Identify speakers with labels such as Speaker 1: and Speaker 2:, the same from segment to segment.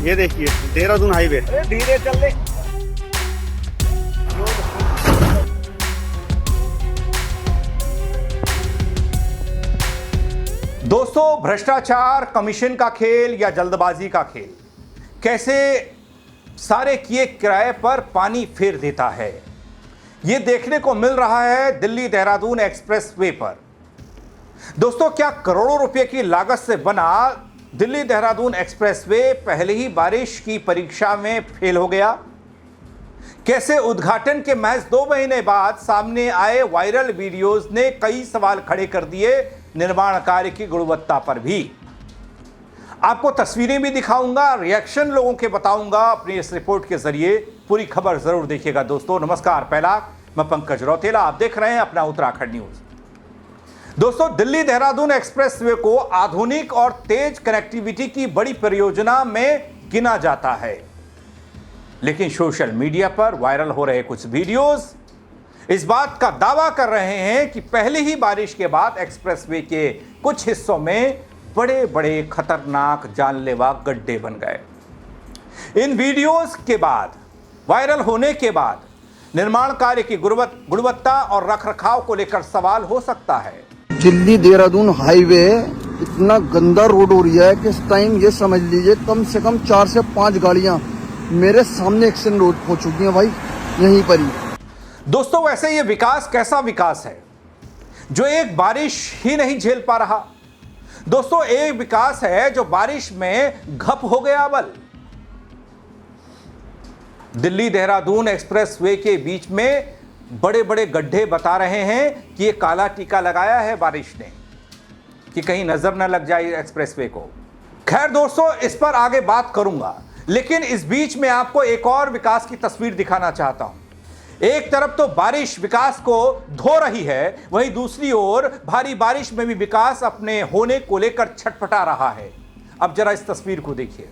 Speaker 1: ये देखिए देहरादून हाईवे।
Speaker 2: धीरे चल ले।
Speaker 3: दोस्तों, भ्रष्टाचार, कमीशन का खेल या जल्दबाजी का खेल कैसे सारे किए किराए पर पानी फेर देता है, यह देखने को मिल रहा है दिल्ली देहरादून एक्सप्रेसवे पर। दोस्तों, क्या करोड़ों रुपए की लागत से बना दिल्ली देहरादून एक्सप्रेसवे पहले ही बारिश की परीक्षा में फेल हो गया? कैसे उद्घाटन के महज 2 महीने बाद सामने आए वायरल वीडियोस ने कई सवाल खड़े कर दिए निर्माण कार्य की गुणवत्ता पर भी। आपको तस्वीरें भी दिखाऊंगा, रिएक्शन लोगों के बताऊंगा अपनी इस रिपोर्ट के जरिए। पूरी खबर जरूर देखिएगा। दोस्तों नमस्कार, पहला मैं पंकज रौतेला, आप देख रहे हैं अपना उत्तराखंड न्यूज। दोस्तों, दिल्ली देहरादून एक्सप्रेसवे को आधुनिक और तेज कनेक्टिविटी की बड़ी परियोजना में गिना जाता है, लेकिन सोशल मीडिया पर वायरल हो रहे कुछ वीडियोस इस बात का दावा कर रहे हैं कि पहले ही बारिश के बाद एक्सप्रेसवे के कुछ हिस्सों में बड़े बड़े खतरनाक जानलेवा गड्ढे बन गए। इन वीडियोस के बाद, वायरल होने के बाद निर्माण कार्य की गुणवत्ता और रखरखाव को लेकर सवाल हो सकता है।
Speaker 4: दिल्ली देहरादून हाईवे इतना गंदा रोड हो रहा है कि इस टाइम ये समझ लीजिए कम से कम 4 से 5 गाड़ियां मेरे सामने एक्सीडेंट रोड हो चुकी हैं भाई, यहीं पर ही।
Speaker 3: दोस्तों, वैसे ये विकास कैसा विकास है जो एक बारिश ही नहीं झेल पा रहा? दोस्तों, एक विकास है जो बारिश में घप हो गया बल। दिल्ली देहरादून एक्सप्रेसवे के बीच में बड़े बड़े गड्ढे बता रहे हैं कि ये काला टीका लगाया है बारिश ने कि कहीं नजर न लग जाए एक्सप्रेसवे को। खैर दोस्तों, इस पर आगे बात करूंगा, लेकिन इस बीच में आपको एक और विकास की तस्वीर दिखाना चाहता हूं। एक तरफ तो बारिश विकास को धो रही है, वहीं दूसरी ओर भारी बारिश में भी विकास अपने होने को लेकर छटपटा रहा है। अब जरा इस तस्वीर को देखिए।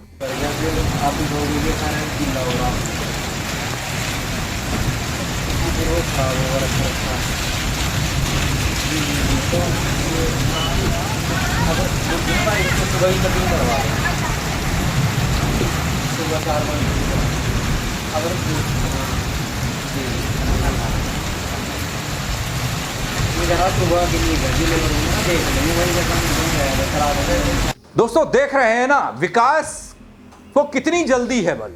Speaker 3: दोस्तों, देख रहे हैं ना विकास को कितनी जल्दी है बल।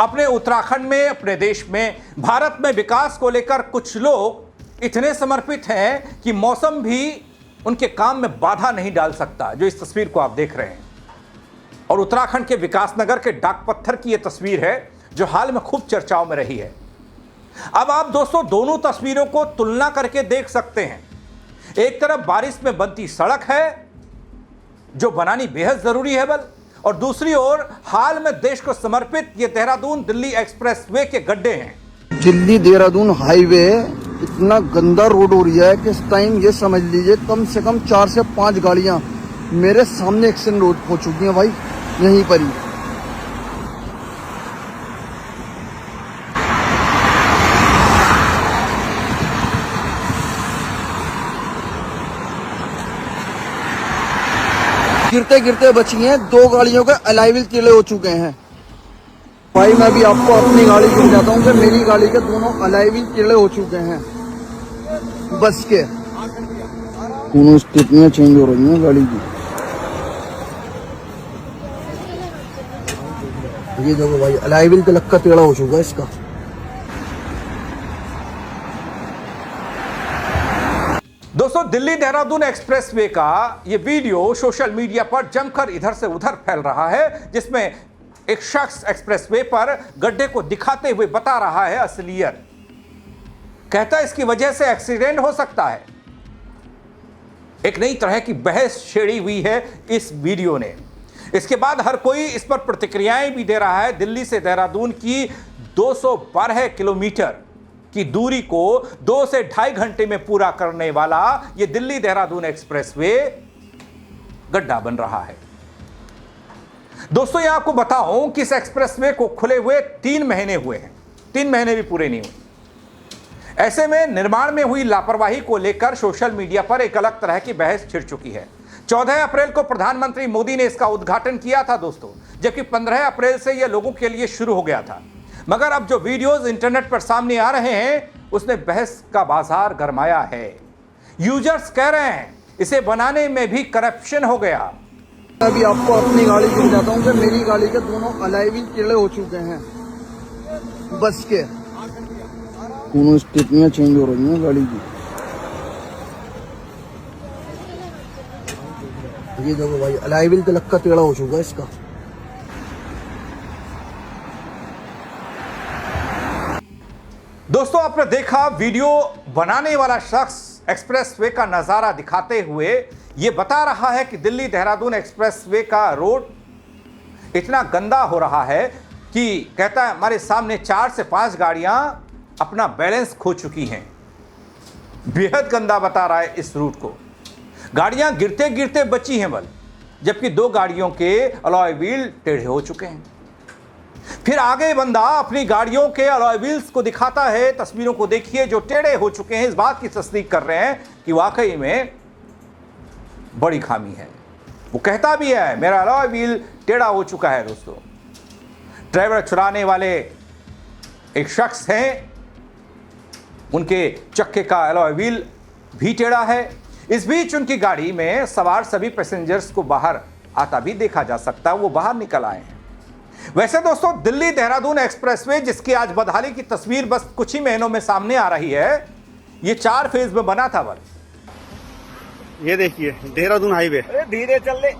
Speaker 3: अपने उत्तराखंड में, अपने देश में, भारत में विकास को लेकर कुछ लोग इतने समर्पित हैं कि मौसम भी उनके काम में बाधा नहीं डाल सकता। जो इस तस्वीर को आप देख रहे हैं, और उत्तराखंड के विकासनगर के डाक पत्थर की यह तस्वीर है जो हाल में खूब चर्चाओं में रही है। अब आप दोस्तों दोनों तस्वीरों को तुलना करके देख सकते हैं। एक तरफ बारिश में बनती सड़क है जो बनानी बेहद जरूरी है बल, और दूसरी ओर हाल में देश को समर्पित ये देहरादून दिल्ली एक्सप्रेसवे के गड्ढे हैं।
Speaker 4: दिल्ली देहरादून हाईवे इतना गंदा रोड हो रहा है कि इस टाइम ये समझ लीजिए कम से कम 4 से 5 गाड़ियां मेरे सामने एक्सीडेंट रोड हो चुकी हैं भाई, यहीं पर ही। गिरते गिरते बची हैं, 2 गाड़ियों के अलाइविल टीले हो चुके हैं भाई। मैं भी आपको अपनी गाड़ी की बताता हूँ कि मेरी गाड़ी के दोनों अलाइविल टीले हो चुके हैं बस के। दोनों स्टेपनियां चेंज हो रही हैं गाड़ी की। ये देखो भाई, अलाइविल का लक्का टेढ़ा हो चुका है इसका।
Speaker 3: दोस्तों, दिल्ली देहरादून एक्सप्रेसवे का ये वीडियो सोशल मीडिया पर जमकर इधर से उधर फैल रहा है, जिसमें एक शख्स एक्सप्रेसवे पर गड्ढे को दिखाते हुए बता रहा है असलियत। कहता है इसकी वजह से एक्सीडेंट हो सकता है। एक नई तरह की बहस छेड़ी हुई है इस वीडियो ने। इसके बाद हर कोई इस पर प्रतिक्रियाएं भी दे रहा है। दिल्ली से देहरादून की 212 किलोमीटर की दूरी को 2 से 2.5 घंटे में पूरा करने वाला यह दिल्ली देहरादून एक्सप्रेसवे गड्ढा बन रहा है। दोस्तों, यहां आपको बताऊं कि इस एक्सप्रेसवे को खुले हुए 3 महीने हुए हैं, 3 महीने भी पूरे नहीं हुए। ऐसे में निर्माण में हुई लापरवाही को लेकर सोशल मीडिया पर एक अलग तरह की बहस छिड़ चुकी है। 14 अप्रैल को प्रधानमंत्री मोदी ने इसका उद्घाटन किया था दोस्तों, जबकि 15 अप्रैल से यह लोगों के लिए शुरू हो गया था। मगर अब जो वीडियोस इंटरनेट पर सामने आ रहे हैं उसने बहस का बाजार गरमाया है। यूजर्स कह रहे हैं इसे बनाने में भी करप्शन हो गया।
Speaker 4: अभी आपको अपनी गाड़ी की बताता हूँ कि मेरी गाड़ी के दोनों अलॉय व्हील टेढ़े हो चुके हैं। बस के दोनों स्टेपनियां चेंज हो रही हैं गाड़ी की। ये देखो भाई, अलॉय व्हील तलक का टेढ़ा हो चुका है इसका।
Speaker 3: दोस्तों आपने देखा वीडियो बनाने वाला शख्स एक्सप्रेसवे का नजारा दिखाते हुए यह बता रहा है कि दिल्ली देहरादून एक्सप्रेसवे का रोड इतना गंदा हो रहा है कि कहता है हमारे सामने 4 से 5 गाड़ियां अपना बैलेंस खो चुकी हैं। बेहद गंदा बता रहा है इस रूट को। गाड़ियां गिरते गिरते बची हैं बल, जबकि 2 गाड़ियों के अलॉय व्हील टेढ़े हो चुके हैं। फिर आगे बंदा अपनी गाड़ियों के अलॉय व्हील्स को दिखाता है, तस्वीरों को देखिए जो टेढ़े हो चुके हैं, इस बात की तस्दीक कर रहे हैं कि वाकई में बड़ी खामी है। वो कहता भी है मेरा अलॉय व्हील टेढ़ा हो चुका है। दोस्तों ड्राइवर चुराने वाले एक शख्स हैं, उनके चक्के का अलॉय व्हील भी टेढ़ा है। इस बीच उनकी गाड़ी में सवार सभी पैसेंजर्स को बाहर आता भी देखा जा सकता है, वो बाहर निकल आए हैं। वैसे दोस्तों दिल्ली देहरादून एक्सप्रेसवे जिसकी आज बदहाली की तस्वीर बस कुछ ही महीनों में सामने आ रही है, ये 4 फेज में बना था बल।
Speaker 1: ये देखिए देहरादून हाईवे।
Speaker 2: अरे धीरे चल ले।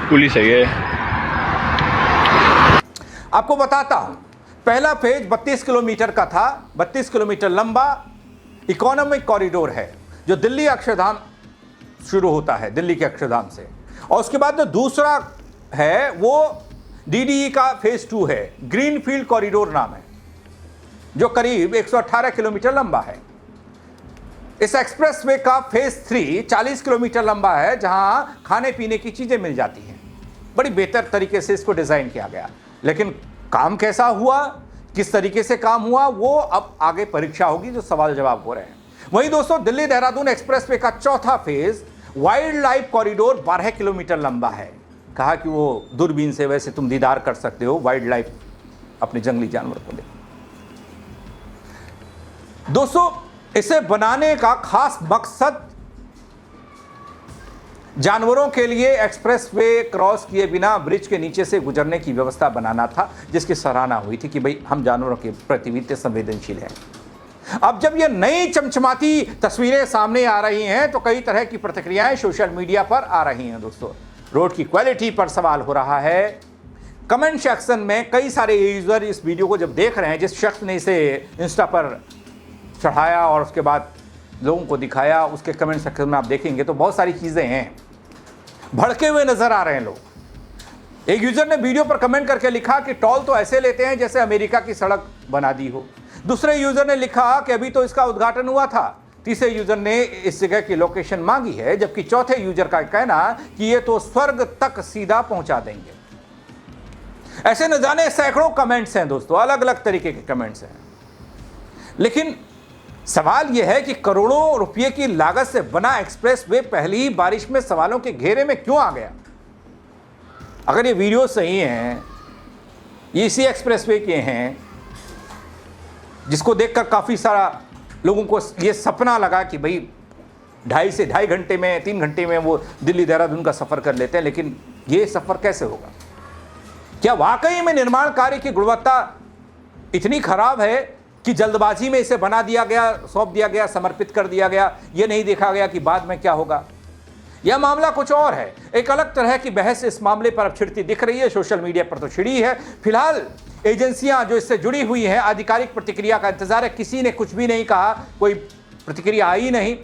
Speaker 1: पुलिस है ये।
Speaker 3: आपको बताता हूं, पहला फेज 32 किलोमीटर का था, 32 किलोमीटर लंबा इकोनॉमिक कॉरिडोर है जो दिल्ली अक्षरधाम शुरू होता है, दिल्ली के अक्षरधाम से। और उसके बाद जो दूसरा है वो डीडीई का फेज 2 है, ग्रीन फील्ड कॉरिडोर नाम है, जो करीब 118 किलोमीटर लंबा है। इस एक्सप्रेसवे का फेज 3 40 किलोमीटर लंबा है, जहां खाने पीने की चीजें मिल जाती हैं। बड़ी बेहतर तरीके से इसको डिजाइन किया गया, लेकिन काम कैसा हुआ, किस तरीके से काम हुआ, वो अब आगे परीक्षा होगी, जो सवाल जवाब हो रहे हैं। वहीं दोस्तों दिल्ली देहरादून एक्सप्रेसवे का चौथा phase wild life corridor 12 kilometre लंबा है। कहा कि वो दूरबीन से वैसे तुम दीदार कर सकते हो वाइल्ड लाइफ, अपने जंगली जानवर को देखो। दोस्तों इसे बनाने का खास मकसद जानवरों के लिए एक्सप्रेसवे क्रॉस किए बिना ब्रिज के नीचे से गुजरने की व्यवस्था बनाना था, जिसकी सराहना हुई थी कि भाई हम जानवरों के प्रति भी संवेदनशील हैं। अब जब ये नई चमचमाती तस्वीरें सामने आ रही हैं तो कई तरह की प्रतिक्रियाएं सोशल मीडिया पर आ रही हैं। दोस्तों रोड की क्वालिटी पर सवाल हो रहा है। कमेंट सेक्शन में कई सारे यूजर इस वीडियो को जब देख रहे हैं, जिस शख्स ने इसे इंस्टा पर चढ़ाया और उसके बाद लोगों को दिखाया, उसके कमेंट सेक्शन में आप देखेंगे तो बहुत सारी चीज़ें हैं, भड़के हुए नजर आ रहे हैं लोग। एक यूजर ने वीडियो पर कमेंट करके लिखा कि टोल तो ऐसे लेते हैं जैसे अमेरिका की सड़क बना दी हो। दूसरे यूजर ने लिखा कि अभी तो इसका उद्घाटन हुआ था। तीसरे यूजर ने इस जगह की लोकेशन मांगी है, जबकि चौथे यूजर का कहना कि ये तो स्वर्ग तक सीधा पहुंचा देंगे। ऐसे न जाने सैकड़ों कमेंट्स हैं दोस्तों, अलग अलग तरीके के कमेंट्स हैं। लेकिन सवाल यह है कि करोड़ों रुपए की लागत से बना एक्सप्रेसवे पहली ही बारिश में सवालों के घेरे में क्यों आ गया? अगर ये वीडियो सही हैं, ये इसी एक्सप्रेसवे के हैं जिसको देखकर काफी सारा लोगों को ये सपना लगा कि भाई 2.5 से 2.5 घंटे में, 3 घंटे में वो दिल्ली देहरादून का सफर कर लेते हैं। लेकिन ये सफर कैसे होगा? क्या वाकई में निर्माण कार्य की गुणवत्ता इतनी खराब है कि जल्दबाजी में इसे बना दिया गया, सौंप दिया गया, समर्पित कर दिया गया, ये नहीं देखा गया कि बाद में क्या होगा? यह मामला कुछ और है। एक अलग तरह की बहस इस मामले पर अब छिड़ती दिख रही है, सोशल मीडिया पर तो छिड़ी है। फिलहाल एजेंसियां जो इससे जुड़ी हुई हैं, आधिकारिक प्रतिक्रिया का इंतजार है। किसी ने कुछ भी नहीं कहा, कोई प्रतिक्रिया आई नहीं।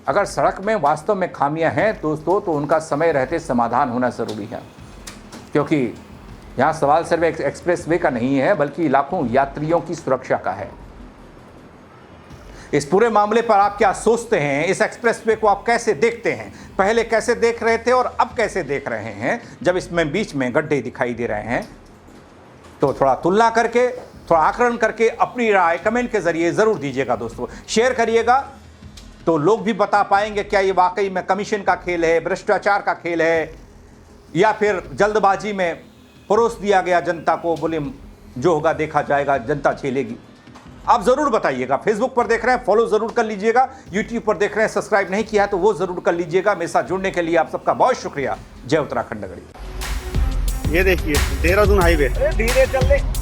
Speaker 3: अगर सड़क में वास्तव में खामियां हैं दोस्तों, तो उनका समय रहते समाधान होना जरूरी है, क्योंकि यहाँ सवाल सिर्फ एक एक्सप्रेसवे का नहीं है, बल्कि लाखों यात्रियों की सुरक्षा का है। इस पूरे मामले पर आप क्या सोचते हैं? इस एक्सप्रेसवे को आप कैसे देखते हैं? पहले कैसे देख रहे थे और अब कैसे देख रहे हैं जब इसमें बीच में गड्ढे दिखाई दे रहे हैं? तो थोड़ा तुलना करके, थोड़ा आकलन करके अपनी राय कमेंट के जरिए जरूर दीजिएगा दोस्तों। शेयर करिएगा तो लोग भी बता पाएंगे क्या ये वाकई में कमीशन का खेल है, भ्रष्टाचार का खेल है, या फिर जल्दबाजी में परोस दिया गया जनता को, बोले जो होगा देखा जाएगा, जनता झेलेगी। आप जरूर बताइएगा। फेसबुक पर देख रहे हैं, फॉलो जरूर कर लीजिएगा। यूट्यूब पर देख रहे हैं, सब्सक्राइब नहीं किया है तो वो जरूर कर लीजिएगा। मेरे साथ जुड़ने के लिए आप सबका बहुत शुक्रिया। जय उत्तराखंड नगरी।
Speaker 1: ये देखिए देहरादून हाईवे।
Speaker 2: धीरे चल ले।